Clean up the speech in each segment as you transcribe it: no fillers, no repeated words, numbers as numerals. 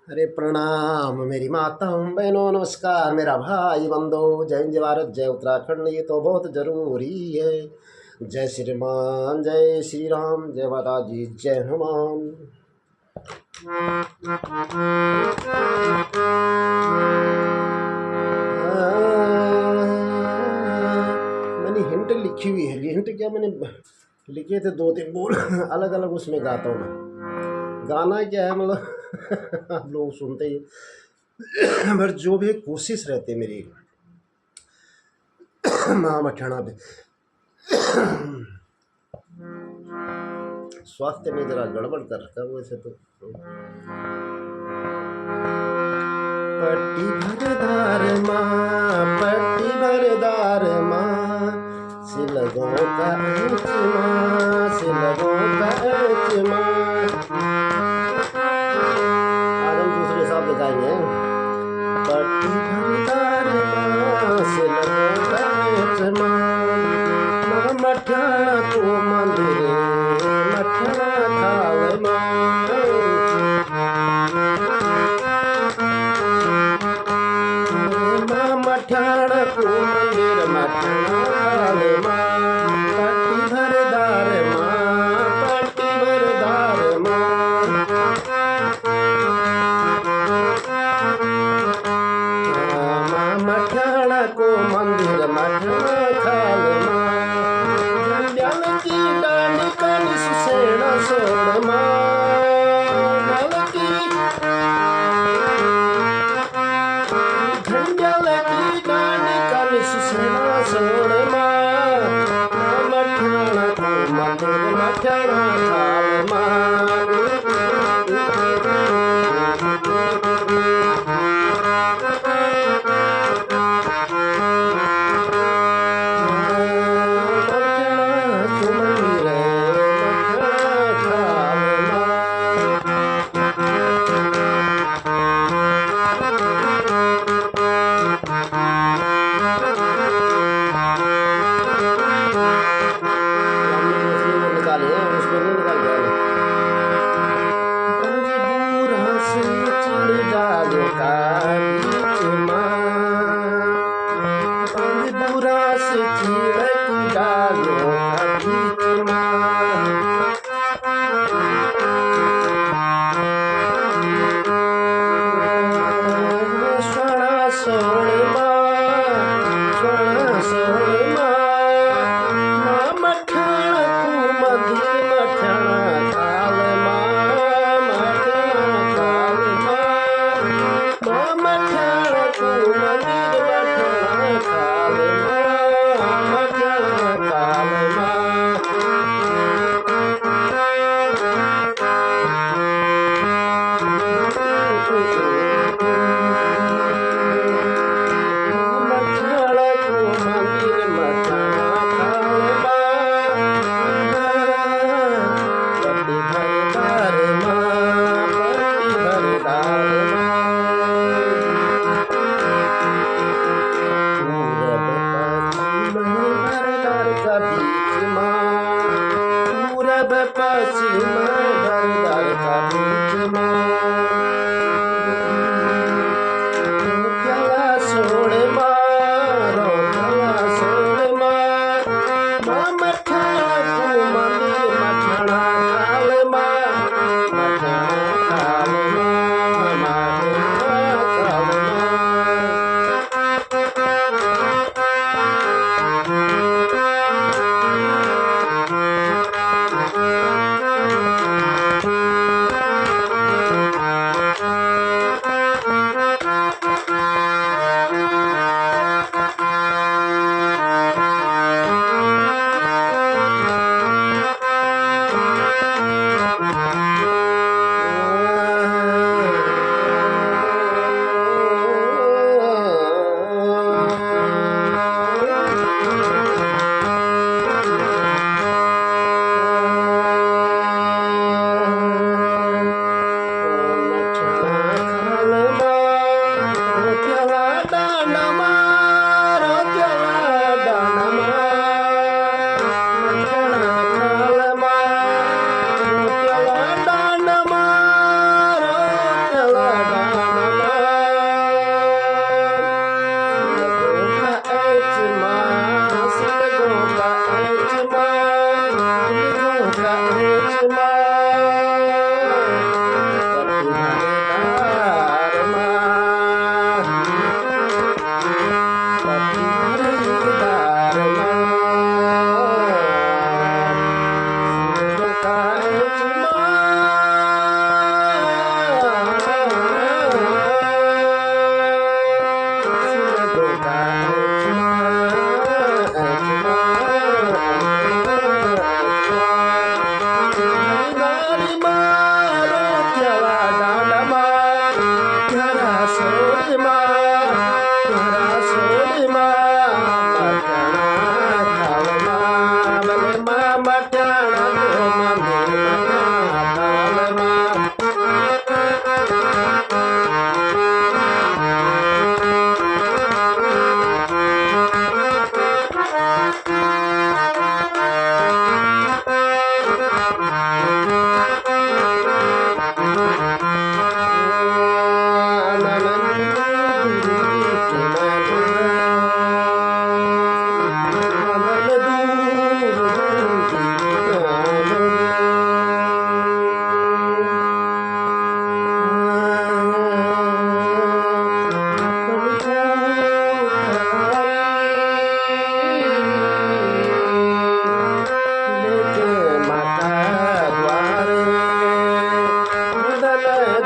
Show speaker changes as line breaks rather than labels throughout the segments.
अरे प्रणाम मेरी माताओं बहनों, नमस्कार मेरा भाई बंदो। जय हिंद, जय भारत, जय उत्तराखंड, ये तो बहुत जरूरी है। जय श्रीमान, जय श्री राम, जय माता जी, जय हनुमान। मैंने हिंट लिखी हुई है। ये हिंट क्या मैंने लिखे थे, दो तीन बोल अलग अलग उसमें गाता हूँ मैं। गाना क्या है मतलब आप लोग सुनते ही पर जो भी कोशिश रहती है मेरी माँ मठाना पे। स्वास्थ्य में जरा गड़बड़ कर रखा है वैसे तो। पट्टी भरदार माँ, पट्टी भरदार माँ, सिलगों का ऐच माँ, सिलगों का ऐच माँ। आज हम दूसरे हिसाब से गाएंगे। पट्टी भरदार माँ, सिलगों का ऐच माँ, माँ मठाना को मंदिर, मठाना खावे माँ। मठाना को मंदिर, मठाना खावे माँ, पट्टी भरदार माँ, पट्टी भरदार माँ। माँ मठाना को मंदिर, मठाना खावे माँ, झंड्याल की डांडी कानी सुसेना सोड़ माँ, झंड्याल की डांडी कानी सुसेना सोड़ माँ, माँ मठाना को मंदिर, मठाना खावे माँ।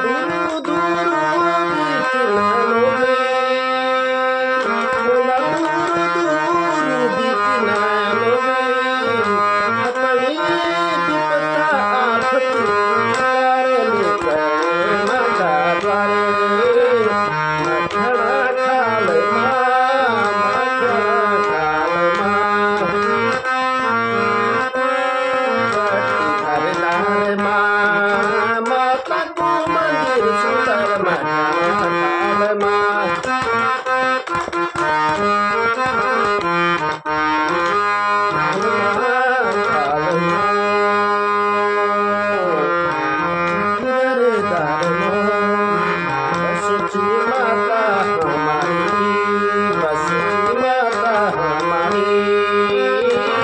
दूर दूर बिपिन लोगे बोला दूर दूर बिपिन लोगे अपनी विपदा आफत तारने कर माता द्वारे मखना खाल माता को मंदिर सुंदर मखना माता हमारी बस माता हमारी बस माता हमारी हमारी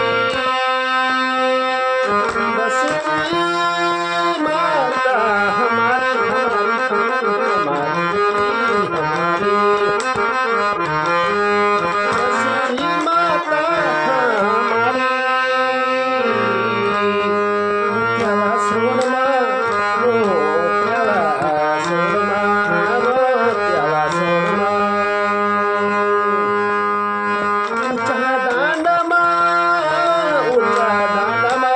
हमारी बस माता हमारी प्याला सोनमा रो प्याला सोनमा रो प्याला सोनमा ऊंचा डांडमा ऊंचा डांडमा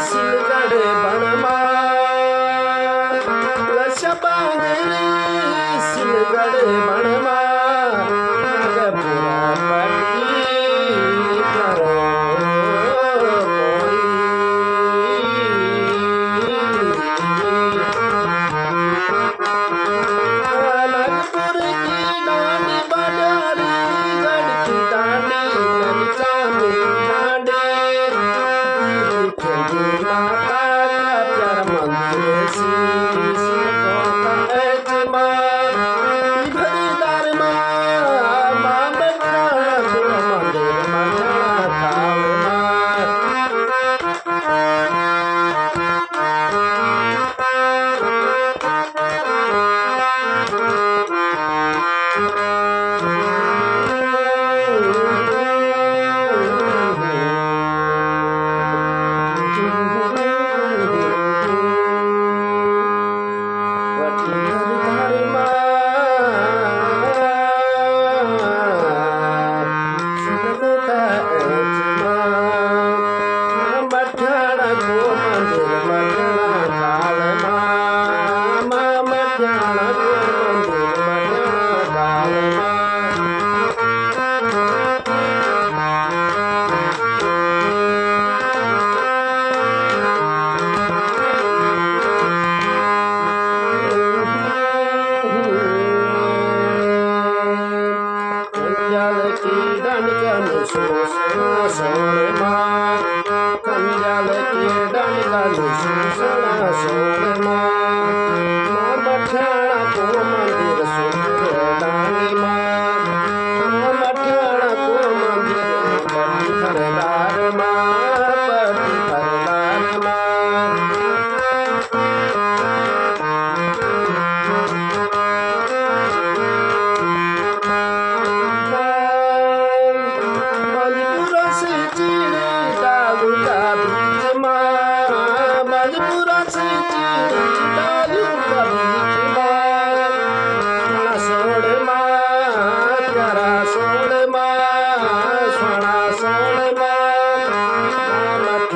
सिलगढ़ बनमा लशबांगरी सिलगढ़ बनमा नागपुरा पट्टी करो नागपुर की डांडी बजारी गढ़ की डांडी ललिता डांडी माता का प्यार मंदिर शीश को भरीदार माँ बैठा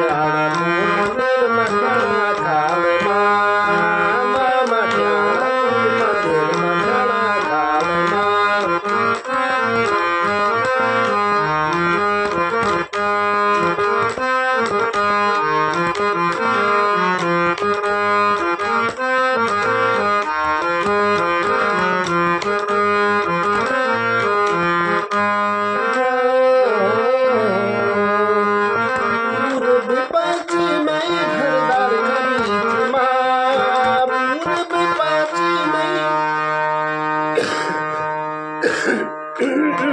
मंदिर मखना खाल पूर्वी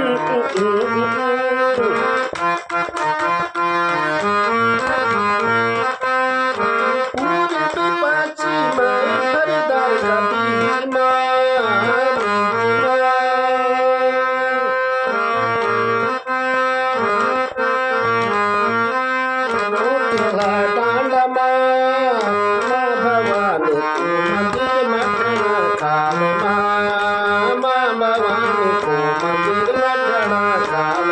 पश्चिम खरीदार का बीमा तेरा डांडा माँ भवानी को मंदिर मठना काल माँ भवानी को मंदिर मठना काल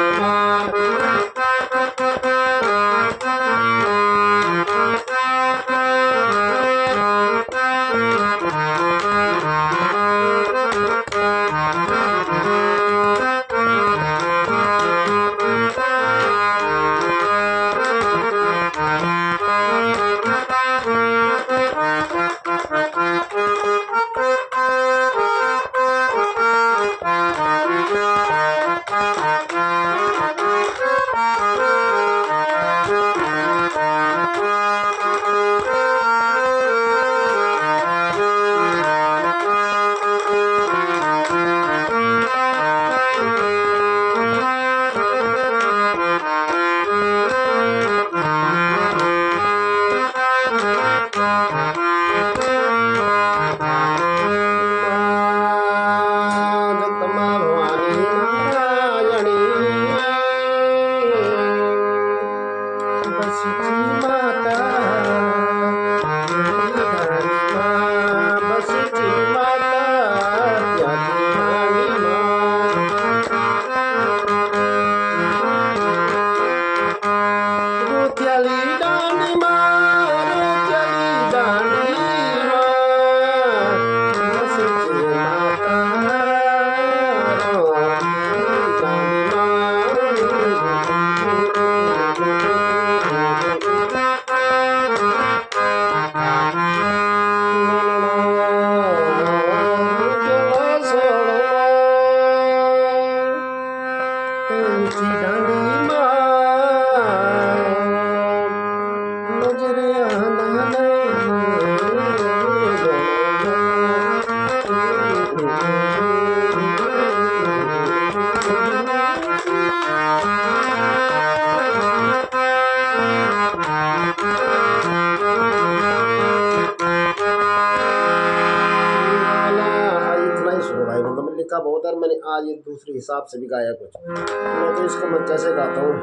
लिखा बहुत है। मैंने आज ये दूसरे हिसाब से भी गाया कुछ, मैं तो इसको मैं कैसे गाता हूँ।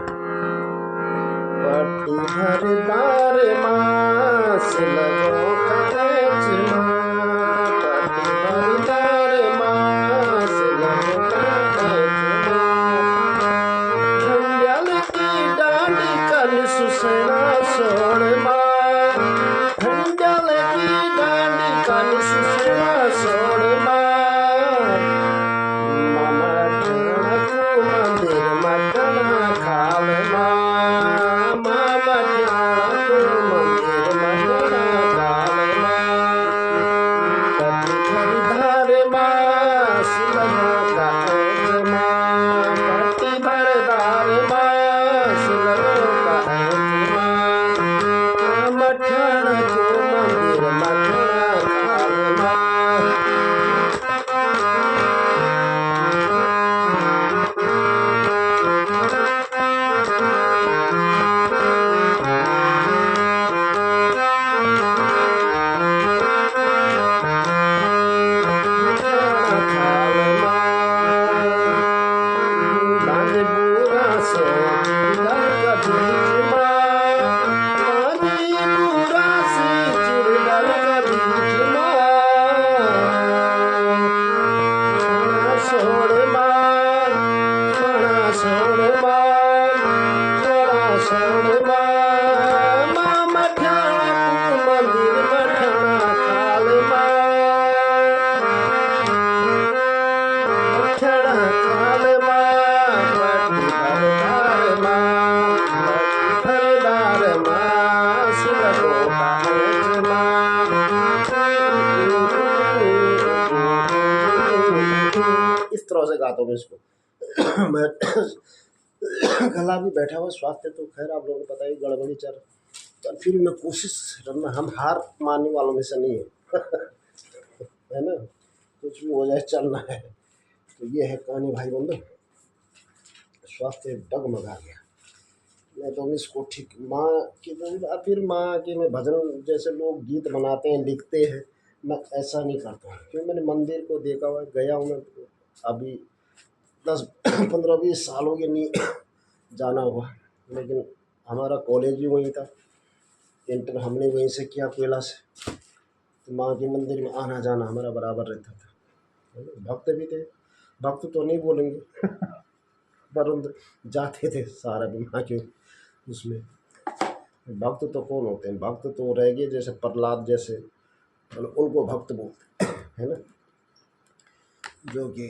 पट्टी भरदार मास लगो कांच माँ, पट्टी भरदार मास लगो कांच माँ, झंडियाल की डांडी कल सुसना सोड़ माँ, झंडियाल की डांडी कल सुसना सोड़ माँ, इस तरह से गाता हूँ मैं इसको। मैं गला भी बैठा हुआ, स्वास्थ्य तो खैर आप लोगों को पता ही गड़बड़ी चल, पर फिर मैं कोशिश करना, हम हार मानने वालों में से नहीं है। है ना, कुछ भी हो जाए चलना है। तो ये है कहानी भाई बंधु। स्वास्थ्य डगमगा गया। मैं तो इसको ठीक माँ की बात, फिर माँ के मैं भजन जैसे लोग गीत बनाते हैं लिखते हैं, मैं ऐसा नहीं करता हूँ क्योंकि मैंने मंदिर को देखा हुआ है, गया हूँ मैं अभी 10 15 20 साल हो गए नहीं जाना हुआ। लेकिन हमारा कॉलेज भी वहीं था, इंटर हमने वहीं से किया कोयला से, तो माँ के मंदिर में आना जाना हमारा बराबर रहता था। भक्त भी थे, भक्त तो नहीं बोलेंगे पर जाते थे सारा भी माँ के उसमें। भक्त तो कौन होते हैं, भक्त तो रह गए जैसे प्रहलाद जैसे, मतलब उनको भक्त बोलते है ना, जो कि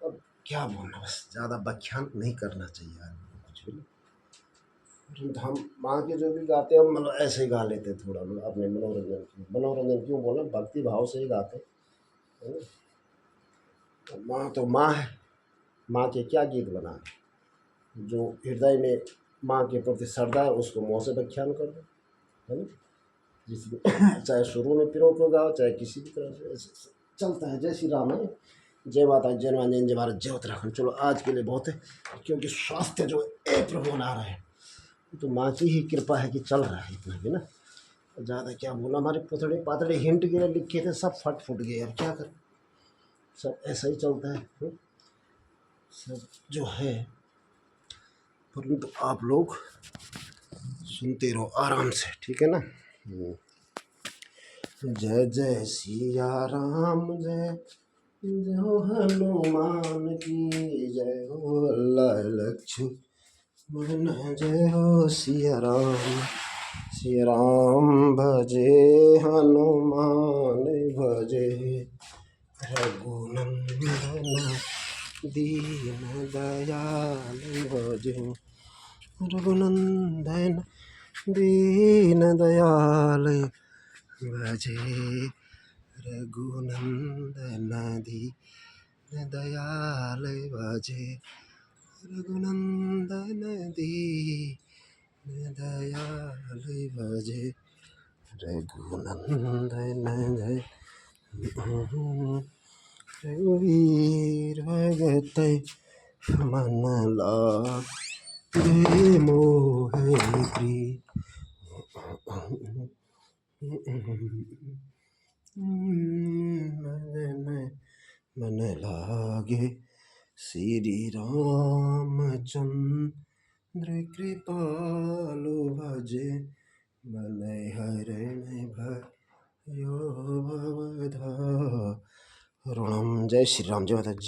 अब क्या बोलना, बस ज़्यादा व्याख्यान नहीं करना चाहिए आदमी को कुछ भी। परंतु हम माँ के जो भी गाते हैं हम मतलब ऐसे ही गा लेते थोड़ा, मतलब अपने मनोरंजन क्यों बोला, भक्ति भाव से ही गाते है ना। माँ तो माँ है, माँ के क्या गीत बनाए, जो हृदय में माँ के प्रति श्रद्धा है उसको मुँह से व्याख्यान कर दो, है ना। जिसमें चाहे शुरू में पिरो को गाओ, चाहे किसी भी तरह से ऐसे चलता है। जय श्री राम है, जय माता, जय हनुमान, जय भारत, जय उत्तराखंड। चलो आज के लिए बहुत है, क्योंकि स्वास्थ्य जो है प्रभु बना रहे हैं, तो माँ की ही कृपा है कि चल रहा है इतना भी ना। ज़्यादा क्या बोला, हमारे पुतड़े पातड़े हिंट के लिए लिखे थे, सब फट फुट गए यार, क्या कर, सब ऐसा ही चलता है सब जो है। परंतु आप लोग सुनते रहो आराम से, ठीक है ना। जय जय सिया राम, जय जय हो हनुमान की, जय हो अल्लाह लक्ष्मण, जय हो सिया राम भजे हनुमान भजे, रघुनंदन दीन दयाल भजे, रघुनंदन दीन दयाल भजे, रघुनंदन दीन दयाल भजे, रघुनंदन दीन दयाल भजे, रघुनंदन जय रघुवीर भगत मन लागे मोहे प्रिय, मन लागे श्री रामचंद्र कृपालु भजे, मन हरण भयो भवधारणम। जय श्री राम, जय माता।